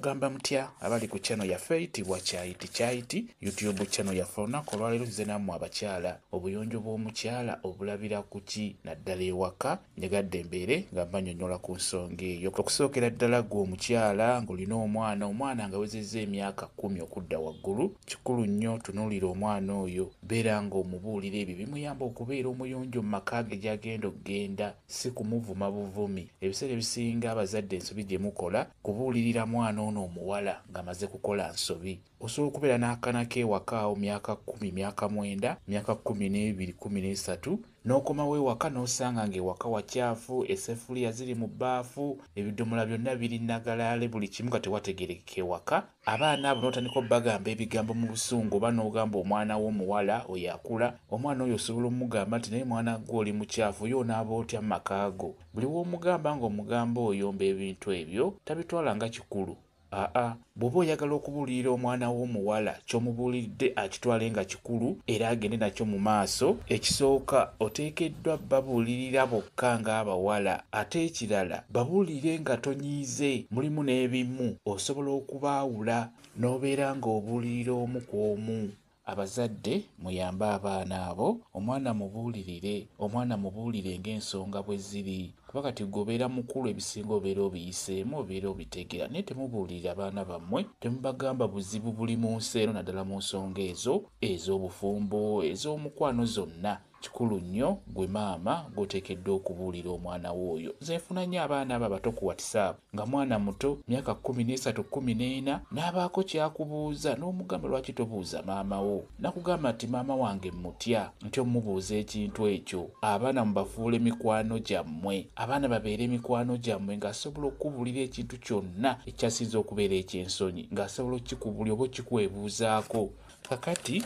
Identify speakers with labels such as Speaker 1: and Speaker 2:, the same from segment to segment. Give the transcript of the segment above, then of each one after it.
Speaker 1: Mugamba mutya abali ku channel ya eyitibwa Kyaiti YouTube channel yaffe olunaku olwaleero tuze nammwe abakyala obuyonjo bw'omukyala obulabira ku ki naddala ewaka njegadde mbeere nga mbanyonnyola ku nsonga eyo. Okusookera ddala gwe omukyala ng'olina omwana nga wezezza emyaka 10 okudda waggulu, kikulu nnyo tunuulira omwana oyo, beera ng'omubuulira ebyo bimuyamba okubeera omuyonjo mu maka ge gy'agenda okugenda, si kumuvuma buvumi. Ebiseera ebisinga abazadde ensobi gye mukola kubuulirira mwana ono omuwala ng'amaze kukola nsobi. Osobola okubeera n'akaana k'ewaka awo myaka 10, myaka 9, myaka 12, 13 n'okomawo ewaka n'osanga ng'ewaka wakyafu, essefuliya ziri mu bbaafu, ebidomola byonna biri nagalaale, buli kimu nga tewategerekeka ewaka. Abaana abo n'otandika obbagamba ebigambo mu busungu oba n'ogamba omwana w'omuwala oyo akula, omwana oyo osobola omugamba nti naye mwana gwe oli mukyafu yo onaaba otya mu maka go. Buli w'omugamba ng'omugamba oyomba ebintu ebyo tabitwala nga kikulu. Bw'oba oyagala okubuulirira omwana w'omuwala ky'omubuuliridde akitwale nga kikulu era agende nakyo mu maaso, ekisooka oteekeddwa babuulirira bokka ng'abawala, ate ekirala babuulire nga tonyiize. Mulimu n'ebimu osobola okubaawula n'obeera ng'obuulirira omu ku omu. Abazadde muyambe abaana abo, omwana mubuulire ng'ensonga bwe ziri, kuba kati gweobeera mukulu ebisinga obeera obiyiseemu, obeera obitegeera, naye temubuulirira abaana bammwe, temubagamba buzibu buli mu nsi eno naddala mu nsonga ezo ez'obufumbo, ez'omukwano zonna. Kikulu nnyo gwe maama gw'oteekeddwa okubuulira omwana w'oyo. Nze nfuna nnyo abaana abo abato ku WhatsApp nga mwana muto myaka 13, 14 n'abaako kyakubuuza n'omugamba lwaki tobuuza maama wo, nakugamba nti maama wange mutya nti omubuuza ekintu ekyo. Abaana mubafuule mikwano gyammwe, abaana babeere mikwano gyammwe ng'asobola okubuulira ekintu kyonna ekyasinza okubeera eky'ensonyi ng'asobola okikubulira oba okikwebuuzaako. Kakati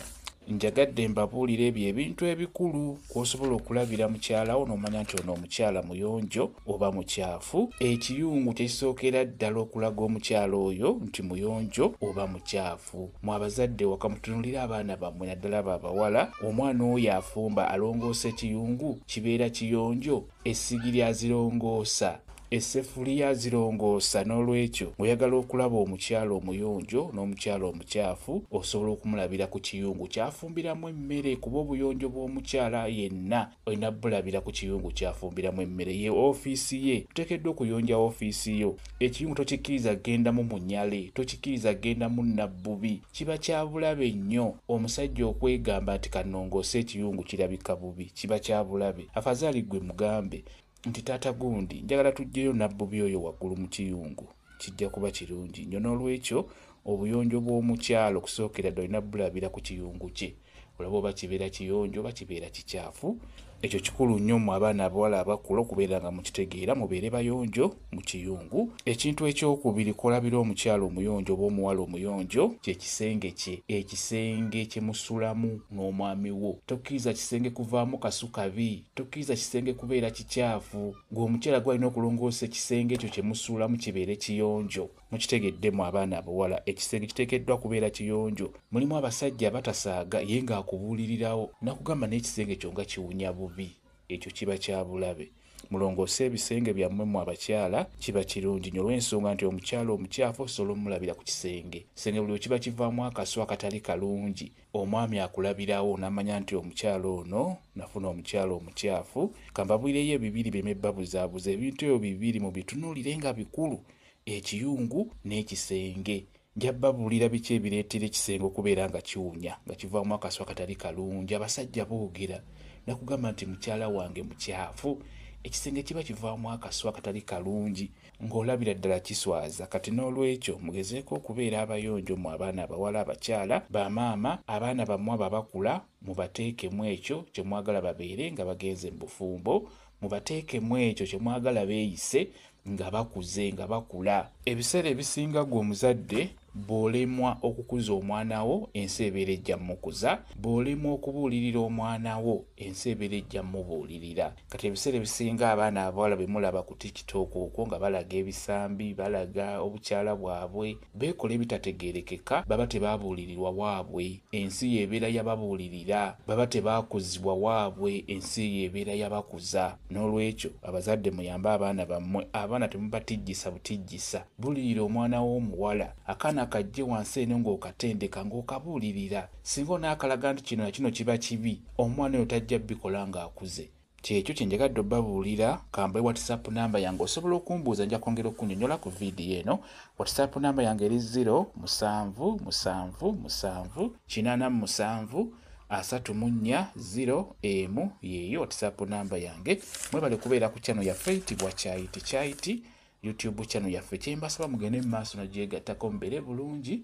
Speaker 1: njagadde mbabuulira ebyo ebintu ebikulu kw'osobola okulabira mukyala wo n'omanya nti ono omukyala muyonjo oba mukyafu. Ekiyungu kyekisookera ddala okulaga omukyala oyo nti muyonjo oba mukyafu. Mu abazadde waka mutunulire abaana bammwe naddala babawala, omwana oyo afumba alongoosa ekiyungu kibeera kiyonjo, essigi lyazirongoosa, essefuliya zirongoosa. N'olwekyo oyagala okulaba omukyala omuyonjo n'omukyala omukyafu osobola okumulabira ku kiyungu kyafumbiramu emmere, kuba obuyonjo bw'omukyala yenna olina bulabira ku kiyungu kyafumbiramu emmere. Ye ofiisi ye oteekeddwa okuyonja ofiisi yo. Ekiyungu tokikkiriza gendamu munyale, tokikkiriza gendamu nabbubi, kiba kya bulabe nnyo. Omusajja okwegamba nti kanongoose ekiyungu kirabika bubi, kiba kya bulabe. Afazaali gwe mugambe nti taata gundi njagala tuggyeyo nabbubi oyo waggulu mu kiyungu, kijja kuba kirungi nnyo. N'olwekyo obuyonjo bw'omukyalo okusookera ddala olina bulabira ku kiyungu kye, olaba oba kibeera kiyonjo oba kibeera kikyafu. Ekyo kikulu nnyo mu abaana abawala abakula okubeera nga mukitegeera mubeere bayonjo mu kiyungu. Ekintu ekyokubiri kwolabira omukyala omuyonjo oba omuwala omuyonjo kye kisenge kye, ekisenge kye musulamu n'omwami wo. Tokkiriza kisenge kuvaamu kasu kabi, tokkiriza kisenge kubeera kikyafu. Gwe omukyala gw'alina okulongoosa ekisenge ekyo kye musuulamu kibeere kiyonjo. Mukitegeddemu abaana abawala, ekisenge kiteekeddwa kubeera kiyonjo. Mulimu abasajja abatasaaga ye ng'akubuulirirawo nakugamba n'ekisenge kyo nga kiwunya bubi, ekyo kiba kya bulabe. Mulongoose ebisenge byammwe mu abakyala, kiba kirungi nnyo olw'ensonga nti omukyala omukyafu osobola omulabira ku kisenge. Kisenge buli kiba kivaamu akasu akatali kalungi, omwami akulabirawo n'amanya nti omukyala ono nafuna omukyala omukyafu. Kambabuireyo ebibiri byemme babuzaabuza, ebintu ebyo bibiri mu bitunuulire nga bikulu, ekiyungu n'ekisenge. Nja babuulira biki ebireetera ekisenge okubeera nga kiwunya, nga kivaamu akasu akatali kalungi. Abasajja boogera nakugamba nti mukyala wange mukyafu, ekisenge kiba kivaamu akasu akatali kalungi ng'olabira ddala kiswaza. Kati n'olwekyo mugezeeko okubeera abayonjo mu abaana abawala abakyala bamaama. Abaana bammwe abakula mubateekemu ekyo kye mwagala babeere nga bagenze mu bufumbo, mubateekemu ekyo kye mwagala beeyise nga bakuze nga bakula. Ebiseera ebisinga gwe omuzadde bw'olemwa okukuza omwana wo ensi ebeera ejja mukuza, bw'olemwa okubuulirira omwana wo ensi ebeera ejja mubuulirira. Kati ebiseera ebisinga abaana abawala bwe mulaba ku TikTok okwo nga balaga ebisambi, balaga obukyala bwabwe, beekola ebitategeerekeka, baba tebaabuulirirwa waabwe, ensi y'ebeera yababuulirira, baba tebaakuzibwa waabwe, ensi y'ebeera yabakuza. N'olwekyo abazadde muyambe abaana bammwe, abaana temubatijjisa butijjisa. Buulirira omwana w'omuwala, akaana kajje wansi eno ng'okatendeka ng'okabuulirira. Singa onaakalaga nti kino na kino kiba kibi, omwana oyo tajja bikola ng'akuze. Kyekyo kye njagadde obbabuulira. Kambe WhatsApp namba yange osobola okumbuuza, nja kwongera okunnyonnyola ku viidiyo eno. WhatsApp namba yange eri 0777873401 yeeyo WhatsApp namba yange. Mwebale kubeera ku channel yaffe eyitibwa Kyayiti YouTube channel yaffe. Kye mbasaba mugende mu maaso nagyegattako mubeere bulungi.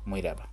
Speaker 1: Mweraba.